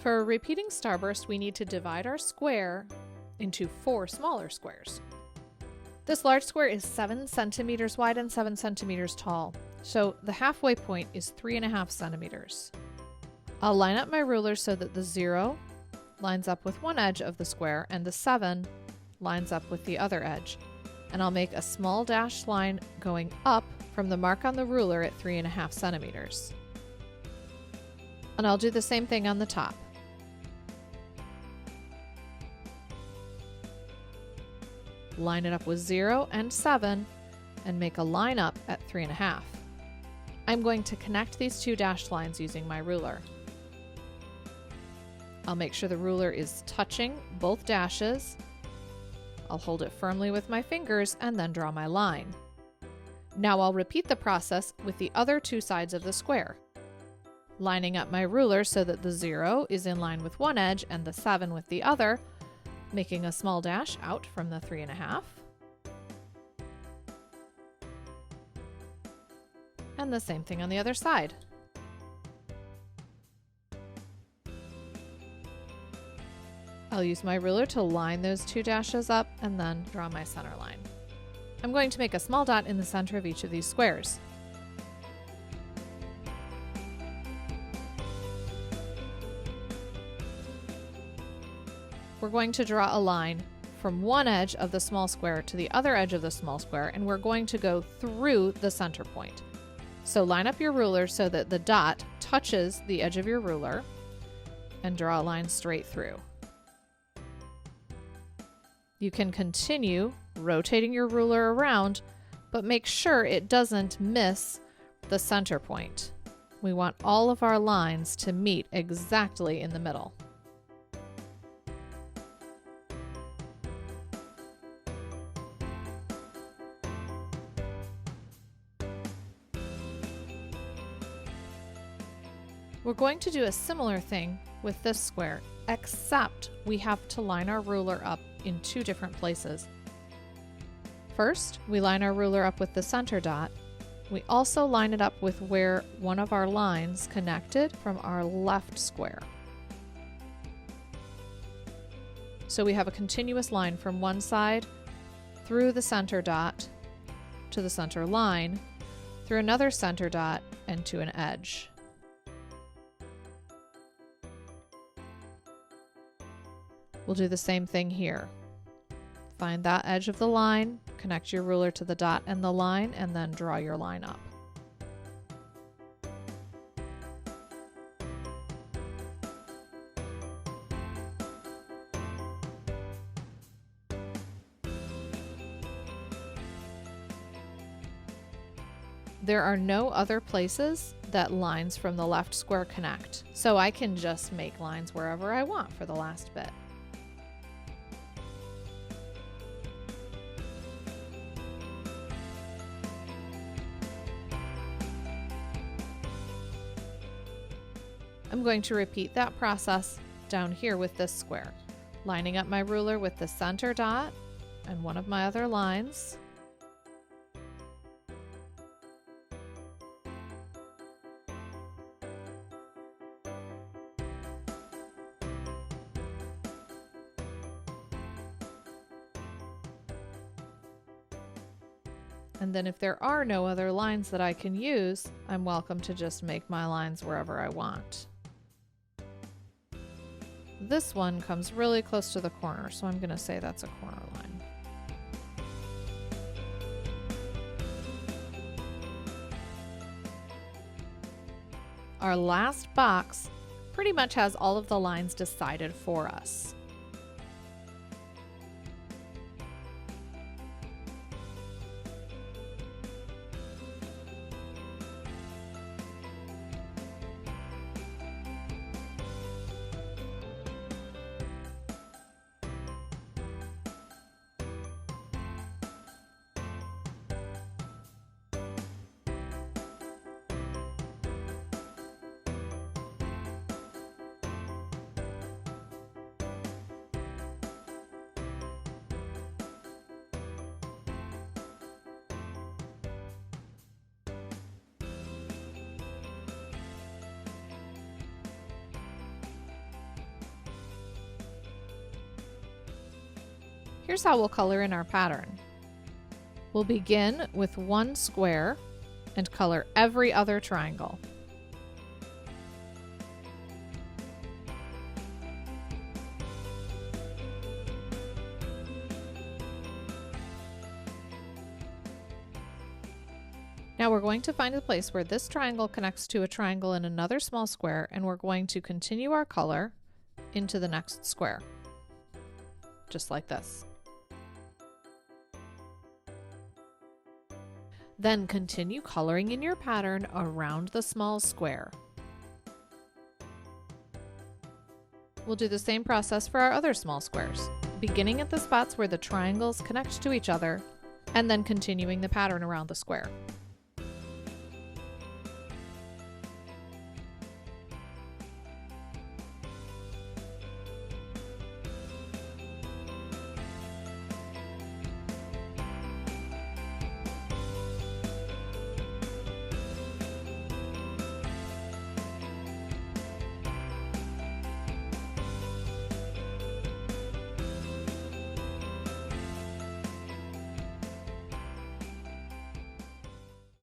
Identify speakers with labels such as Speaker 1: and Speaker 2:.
Speaker 1: For a repeating starburst, we need to divide our square into 4 smaller squares. This large square is 7 centimeters wide and 7 centimeters tall, so the halfway point is 3.5 centimeters. I'll line up my ruler so that the 0 lines up with one edge of the square and the 7 lines up with the other edge. And I'll make a small dashed line going up from the mark on the ruler at 3.5 centimeters. And I'll do the same thing on the top. Line it up with 0 and 7 and make a line up at 3.5. I'm going to connect these 2 dashed lines using my ruler. I'll make sure the ruler is touching both dashes. I'll hold it firmly with my fingers and then draw my line. Now I'll repeat the process with the other 2 sides of the square, lining up my ruler so that the 0 is in line with one edge and the 7 with the other, making a small dash out from the 3.5. And the same thing on the other side. I'll use my ruler to line those 2 dashes up and then draw my center line. I'm going to make a small dot in the center of each of these squares. We're going to draw a line from one edge of the small square to the other edge of the small square, and we're going to go through the center point. So line up your ruler so that the dot touches the edge of your ruler and draw a line straight through. You can continue rotating your ruler around, but make sure it doesn't miss the center point. We want all of our lines to meet exactly in the middle. We're going to do a similar thing with this square, except we have to line our ruler up in 2 different places. First, we line our ruler up with the center dot. We also line it up with where one of our lines connected from our left square. So we have a continuous line from one side through the center dot to the center line, through another center dot, and to an edge. We'll do the same thing here. Find that edge of the line, connect your ruler to the dot and the line, and then draw your line up. There are no other places that lines from the left square connect, so I can just make lines wherever I want for the last bit. I'm going to repeat that process down here with this square, lining up my ruler with the center dot and one of my other lines. And then if there are no other lines that I can use, I'm welcome to just make my lines wherever I want. This one comes really close to the corner, so I'm going to say that's a corner line. Our last box pretty much has all of the lines decided for us. Here's how we'll color in our pattern. We'll begin with one square and color every other triangle. Now we're going to find a place where this triangle connects to a triangle in another small square, and we're going to continue our color into the next square, just like this. Then continue coloring in your pattern around the small square. We'll do the same process for our other small squares, beginning at the spots where the triangles connect to each other, and then continuing the pattern around the square.